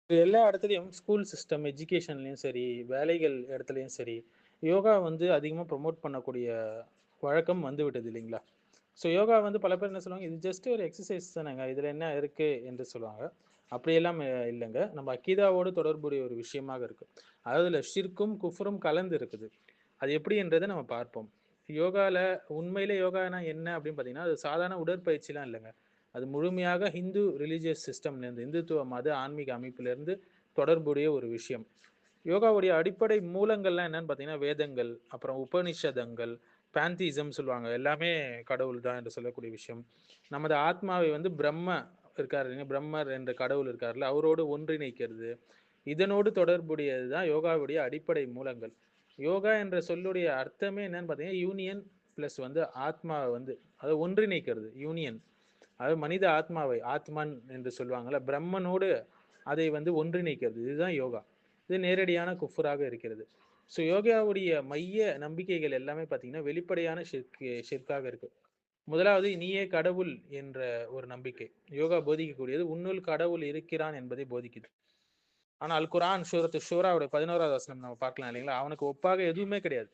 எல்லா இடத்துலயும் school system, எஜுகேஷன்லயும் சரி, வேலைகள் இடத்துலயும் சரி, யோகா வந்து அதிகமா ப்ரமோட் பண்ணக்கூடிய வழக்கம் வந்து விட்டது இல்லைங்களா? ஸோ யோகா வந்து பல பேர் என்ன சொல்லுவாங்க, இது ஜஸ்ட் ஒரு எக்ஸர்சைஸ் தானேங்க. இதுல என்ன இருக்கு என்று சொல்லுவாங்க. அப்படியெல்லாம் இல்லங்க. நம்ம அக்கீதாவோடு தொடர்புடைய ஒரு விஷயமாக இருக்கு. அதாவது இதுல ஷிர்க்கும், குஃப்ரும் கலந்து இருக்குது. அது எப்படின்றத நம்ம பார்ப்போம். யோகால உண்மையிலே யோகானா என்ன அப்படின்னு பார்த்தீங்கன்னா, அது சாதாரண உடற்பயிற்சிலாம் இல்லங்க. அது முழுமையாக ஹிந்து ரிலிஜியஸ் சிஸ்டம்லேருந்து, இந்துத்துவ மத ஆன்மீக அமைப்பிலிருந்து தொடர்புடைய ஒரு விஷயம். யோகாவுடைய அடிப்படை மூலங்கள்லாம் என்னன்னு பார்த்தீங்கன்னா, வேதங்கள், அப்புறம் உபனிஷதங்கள், பேந்திசம் சொல்லுவாங்க. எல்லாமே கடவுள் தான் என்று சொல்லக்கூடிய விஷயம். நமது ஆத்மாவை வந்து பிரம்ம இருக்காரு இல்லைங்க, பிரம்மர் என்ற கடவுள் இருக்கார்ல, அவரோடு ஒன்றிணைக்கிறது. இதனோடு தொடர்புடையது தான் யோகாவுடைய அடிப்படை மூலங்கள். யோகா என்ற சொல்லுடைய அர்த்தமே என்னன்னு பார்த்தீங்கன்னா, யூனியன் பிளஸ் வந்து ஆத்மாவை வந்து அதை ஒன்றிணைக்கிறது. யூனியன், அதாவது மனித ஆத்மாவை ஆத்மன் என்று சொல்லுவாங்கல்ல, பிரம்மனோடு அதை வந்து ஒன்றிணைக்கிறது. இதுதான் யோகா. இது நேரடியான குஃபுராக இருக்கிறது. ஸோ யோகாவுடைய மைய நம்பிக்கைகள் எல்லாமே பார்த்தீங்கன்னா, வெளிப்படையான ஷிர்காக இருக்கு. முதலாவது நீயே கடவுள் என்ற ஒரு நம்பிக்கை. யோகா போதிக்கக்கூடியது உன்னுள் கடவுள் இருக்கிறான் என்பதை போதிக்குது. ஆனால் குரான் சூரத்து ஷூராவுடைய 11வது வசனம் நம்ம பார்க்கலாம் இல்லைங்களா? அவனுக்கு ஒப்பாக எதுவுமே கிடையாது.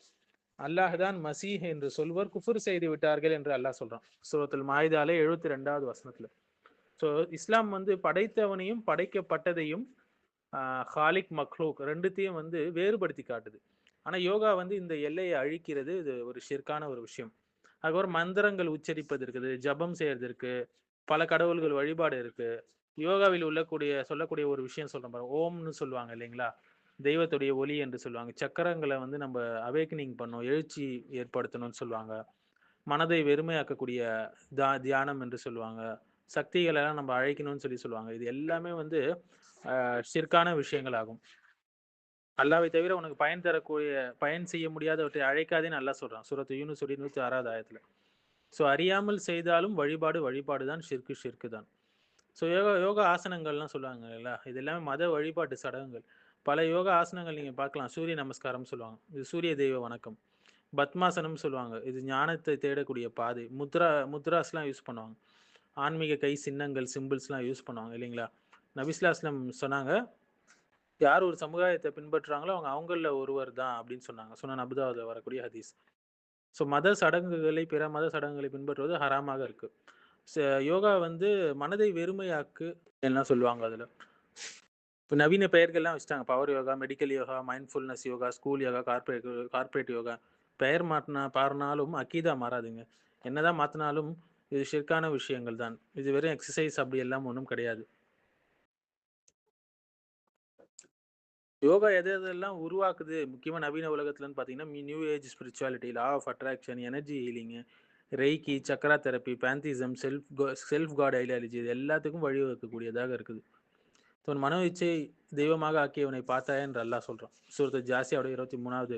அல்லாஹ் தான் மசீஹ் என்று சொல்வர் குஃபுர் செய்து விட்டார்கள் என்று அல்லாஹ் சொல்றான். சூரத்துல் மாயிதாலே 72வது வசனத்துல. ஸோ இஸ்லாம் வந்து படைத்தவனையும் படைக்கப்பட்டதையும் ஹாலிக் மக்லூக் ரெண்டுத்தையும் வந்து வேறுபடுத்தி காட்டுது. ஆனா யோகா வந்து இந்த எல்லையை அழிக்கிறது. இது ஒரு ஷிர்கான ஒரு விஷயம். அதுக்கப்புறம் மந்திரங்கள் உச்சரிப்பது இருக்குது, ஜபம் செய்யறது இருக்கு, பல கடவுள்கள் வழிபாடு இருக்கு. யோகாவில் சொல்லக்கூடிய ஒரு விஷயம் சொல்றேன் பாருங்க, ஓம்னு சொல்லுவாங்க இல்லைங்களா? தெய்வத்துடைய ஒலி என்று சொல்லுவாங்க. சக்கரங்களை வந்து நம்ம அவேக்கனிங் பண்ணணும், எழுச்சி ஏற்படுத்தணும்னு சொல்லுவாங்க. மனதை வெறுமையாக்கக்கூடிய தியானம் என்று சொல்லுவாங்க. சக்திகளை எல்லாம் நம்ம அழைக்கணும்னு சொல்லுவாங்க. இது எல்லாமே வந்து ஷிர்கான விஷயங்கள் ஆகும். அல்லாவை தவிர உனக்கு பயன் தரக்கூடிய, பயன் செய்ய முடியாதவற்றை அழைக்காதேன்னு அல்லாஹ் சொல்றான். சூரத்து யூனுஸ் 106வது ஆயத்துல. ஸோ அறியாமல் செய்தாலும் வழிபாடு தான், ஷிர்கு தான். ஸோ யோகா யோகா ஆசனங்கள்லாம் சொல்லுவாங்க இல்லைங்களா? இது எல்லாமே மத வழிபாட்டு சடங்குகள். பல யோகா ஆசனங்கள் நீங்க பார்க்கலாம். சூரிய நமஸ்காரம் சொல்லுவாங்க. இது சூரிய தெய்வ வணக்கம். பத்மாசனம் சொல்லுவாங்க. இது ஞானத்தை தேடக்கூடிய பாதை. முத்ராஸ்லாம் யூஸ் பண்ணுவாங்க. ஆன்மீக கை சின்னங்கள், சிம்பிள்ஸ்லாம் யூஸ் பண்ணுவாங்க இல்லைங்களா? நபிஸ்லாஸ்லம் சொன்னாங்க, யார் ஒரு சமுதாயத்தை பின்பற்றுறாங்களோ அவங்க அவங்கள ஒருவர் தான் அப்படின்னு சொன்னாங்க. சுனன் அபுதாவுல வரக்கூடிய ஹதீஸ். ஸோ மத சடங்குகளை, பிற மத சடங்குகளை பின்பற்றுவது ஹராமாக இருக்கு. யோகா வந்து மனதை வெறுமையாக்கு எல்லாம் சொல்லுவாங்க அதுல. இப்போ நவீன பெயர்கள்லாம் வச்சுட்டாங்க. Power yoga, medical yoga, mindfulness yoga, school yoga, corporate yoga. பெயர் மாறினாலும் அக்கீதா மாறாதுங்க. என்னதான் மாத்தினாலும் இது ஷிர்கான விஷயங்கள் தான். இது வெறும் எக்ஸசைஸ் அப்படி எல்லாம் ஒன்றும் கிடையாது. யோகா எது எதெல்லாம் உருவாக்குது முக்கியமா நவீன உலகத்துலன்னு பார்த்தீங்கன்னா, new age spirituality, law of attraction, energy healing, reiki, chakra therapy, pantheism, self god ideology, இது எல்லாத்துக்கும் வழிவகுக்கக்கூடியதாக இருக்குது. மனோ இச்சை தெய்வமாக ஆக்கியவனை பார்த்தாயா என்று அல்லாஹ் சொல்றான். சூரத்து ஜாசியாவோட 23வது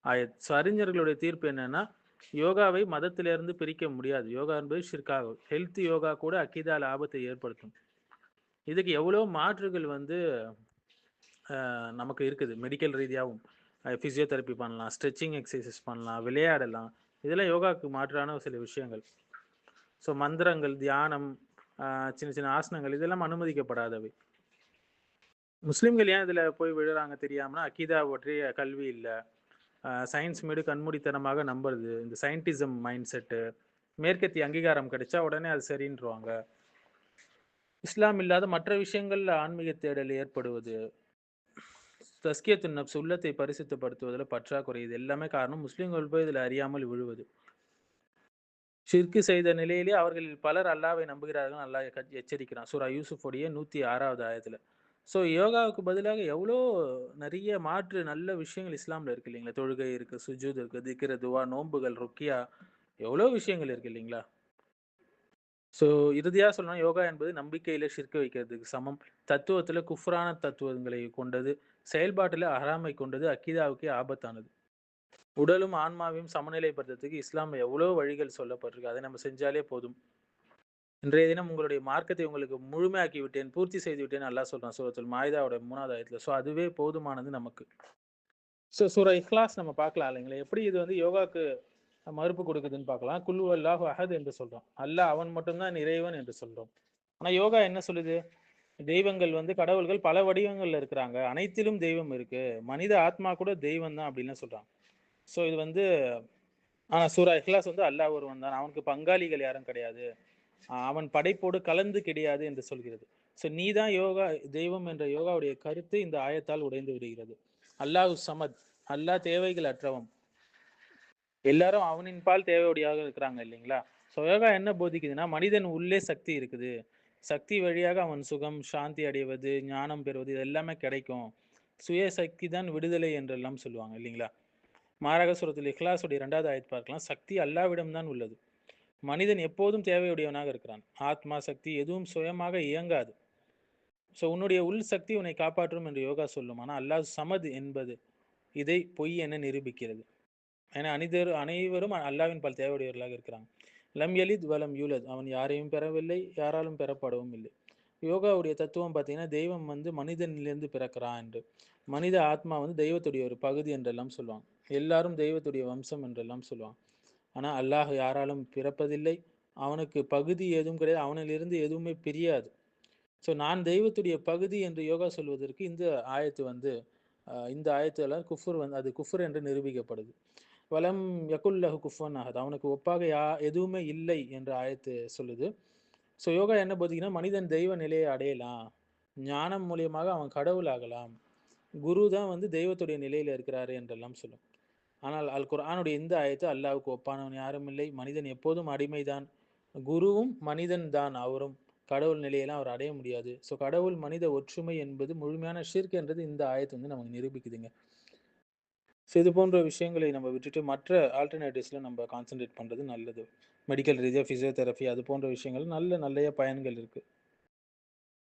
ஆயத். ஸோ அறிஞர்களுடைய தீர்ப்பு என்னன்னா, யோகாவை மதத்திலிருந்து பிரிக்க முடியாது. யோகா என்பது ஷிர்காகும். ஹெல்த் யோகா கூட அக்கீதால ஆபத்தை ஏற்படுத்தும். இதுக்கு எவ்வளோ மாற்றுகள் வந்து நமக்கு இருக்குது. மெடிக்கல் ரீதியாகவும் ஃபிசியோதெரப்பி பண்ணலாம், ஸ்ட்ரெச்சிங் எக்ஸசைசஸ் பண்ணலாம், விளையாடலாம். இதெல்லாம் யோகாவுக்கு மாற்றான சில விஷயங்கள். ஸோ மந்திரங்கள், தியானம், சின்ன சின்ன ஆசனங்கள் இதெல்லாம் அனுமதிக்கப்படாதவை. முஸ்லீம்கள் ஏன் இதில் போய் விழுறாங்க தெரியாமனா, அக்கீதா பற்றிய கல்வி இல்லை, சயின்ஸ் மீது கண்மூடித்தனமாக நம்புறது, இந்த சயின்டிசம் மைண்ட் செட்டு, மேற்கத்திய அங்கீகாரம் கிடைச்சா உடனே அது சரின்றுவாங்க. இஸ்லாம் இல்லாத மற்ற விஷயங்கள்ல ஆன்மீக தேடல் ஏற்படுவது, தஸ்கியத்துன் நப்ஸ் உள்ளத்தை பரிசுத்தப்படுத்துவதில் பற்றாக்குறை, இது எல்லாமே காரணம். முஸ்லிம்கள் போய் இதில் அறியாமல் விழுவது. ஷிர்கு செய்த நிலையிலே அவர்களில் பலர் அல்லாவை நம்புகிறார்கள். அல்லாஹ் எச்சரிக்கிறான் சூரா யூசுஃபுடைய 106வது ஆயத்துல. ஸோ யோகாவுக்கு பதிலாக எவ்வளோ நிறைய மாற்று நல்ல விஷயங்கள் இஸ்லாமில் இருக்கு இல்லைங்களா? தொழுகை இருக்கு, சுஜூத் இருக்கு, திக்ர, துவா, நோன்புகள், ருக்கியா, எவ்வளோ விஷயங்கள் இருக்கு இல்லைங்களா? ஸோ இறுதியாக சொல்லணும், யோகா என்பது நம்பிக்கையில ஷிர்க வைக்கிறதுக்கு சமம். தத்துவத்தில் குஃப்ரான தத்துவங்களை கொண்டது, செயல்பாட்டில் அறாமை கொண்டது, அக்கீதாவுக்கே ஆபத்தானது. உடலும் ஆன்மாவையும் சமநிலைப்படுத்துறதுக்கு இஸ்லாம் எவ்வளோ வழிகள் சொல்லப்பட்டிருக்கு. அதை நம்ம செஞ்சாலே போதும். இன்றைய தினம் உங்களுடைய மார்க்கத்தை உங்களுக்கு முழுமையாக்கி விட்டேன், பூர்த்தி செய்து விட்டேன் அல்லாஹ் சொல்றான் சூரத்துல் மாயிதாவோட 3வது ஆயத்துல. ஸோ அதுவே போதுமானது நமக்கு. ஸோ சூரா இஹ்லாஸ் நம்ம பார்க்கலாம் இல்லைங்களா? எப்படி இது வந்து யோகாக்கு மறுப்பு கொடுக்குதுன்னு பார்க்கலாம். குல்லு அல்லாஹு அஹத் என்று சொல்றோம். அல்லாஹ் அவன் மட்டும்தான் இறைவன் என்று சொல்றோம். ஆனா யோகா என்ன சொல்லுது? தெய்வங்கள் வந்து கடவுள்கள் பல வடிவங்கள்ல இருக்கிறாங்க. அனைத்திலும் தெய்வம் இருக்கு. மனித ஆத்மா கூட தெய்வம் தான் அப்படின்லாம் சொல்றாங்க. ஸோ இது வந்து சூரா இக்லாஸ் வந்து அல்லாஹ் ஒருவன் தான். அவனுக்கு பங்காளிகள் யாரும் கிடையாது. அவன் படைப்போடு கலந்து கிடையாது என்று சொல்கிறது. ஸோ நீ தான் யோகா தெய்வம் என்ற யோகாவுடைய கருத்து இந்த ஆயத்தால் உடைந்து விடுகிறது. அல்லாஹ் சமத், அல்லாஹ் தேவைகள் அற்றவன். எல்லாரும் அவனின் பால் தேவையுடையதாக இருக்கிறாங்க இல்லைங்களா? ஸோ யோகா என்ன போதிக்குதுன்னா, மனிதன் உள்ளே சக்தி இருக்குது. சக்தி வழியாக அவன் சுகம், சாந்தி அடைவது, ஞானம் பெறுவது இது எல்லாமே கிடைக்கும். சுய சக்தி தான் விடுதலை என்றெல்லாம் சொல்லுவாங்க இல்லைங்களா? மாரக சூரத்துல் இக்லாஸுடைய 2வது ஆயத் பார்க்கலாம். சக்தி அல்லாஹ்விடம் தான் உள்ளது. மனிதன் எப்போதும் தேவையுடையவனாக இருக்கிறான். ஆத்மா சக்தி எதுவும் சுயமாக இயங்காது. ஸோ உன்னுடைய உள் சக்தி உன்னை காப்பாற்றும் என்று யோகா சொல்லும். ஆனால் அல்லாஹ் சமது என்பது இதை பொய் என நிரூபிக்கிறது. ஏன்னா அனைவரும் அல்லாஹ்வின் பால் தேவையுடையவர்களாக இருக்கிறாங்க. லம் யலித் வலம் யூலத், அவன் யாரையும் பெறவில்லை, யாராலும் பெறப்படவும் இல்லை. யோகாவுடைய தத்துவம் பார்த்தீங்கன்னா, தெய்வம் வந்து மனிதனிலிருந்து பிறக்கிறான் என்று. மனித ஆத்மா வந்து தெய்வத்துடைய ஒரு பகுதி என்றெல்லாம் சொல்லுவாங்க. எல்லாரும் தெய்வத்துடைய வம்சம் என்றெல்லாம் சொல்லுவாங்க. ஆனா அல்லாஹ் யாராலும் பிறப்பதில்லை. அவனுக்கு பகுதி எதுவும் கிடையாது. அவனிலிருந்து எதுவுமே பிரியாது. ஸோ நான் தெய்வத்துடைய பகுதி என்று யோகா சொல்வதற்கு இந்த ஆயத்து வந்து இந்த ஆயத்துல குஃபுர் வந்து அது குஃபுர் என்று நிரூபிக்கப்படுது. வலம் யகுல்லஹு குஃபுவன் அஹத், அவனுக்கு ஒப்பாக எதுவுமே இல்லை என்ற ஆயத்து சொல்லுது. ஸோ யோகா என்ன போதிக்குன்னா, மனிதன் தெய்வ நிலையை அடையலாம். ஞானம் மூலியமாக அவன் கடவுள் ஆகலாம். குரு தான் வந்து தெய்வத்துடைய நிலையில இருக்கிறாரு என்றெல்லாம் சொல்லும். ஆனால் அல் குர்ஆனுடைய இந்த ஆயத்து அல்லாஹ்வுக்கு ஒப்பானவன் யாரும் இல்லை. மனிதன் எப்போதும் அடிமைதான். குருவும் மனிதன் தான். அவரும் கடவுள் நிலையெல்லாம் அவர் அடைய முடியாது. ஸோ கடவுள் மனித ஒற்றுமை என்பது முழுமையான ஷிர்க் என்றது இந்த ஆயத்து வந்து நமக்கு நிரூபிக்குதுங்க. ஸோ இது போன்ற விஷயங்களை நம்ம விட்டுட்டு மற்ற ஆல்டர்னேட்டிவ்ஸ்ல நம்ம கான்சன்ட்ரேட் பண்றது நல்லது. மெடிக்கல் ரீதியா ஃபிசியோதெரபி அது போன்ற விஷயங்கள் நல்ல பயன்கள் இருக்கு.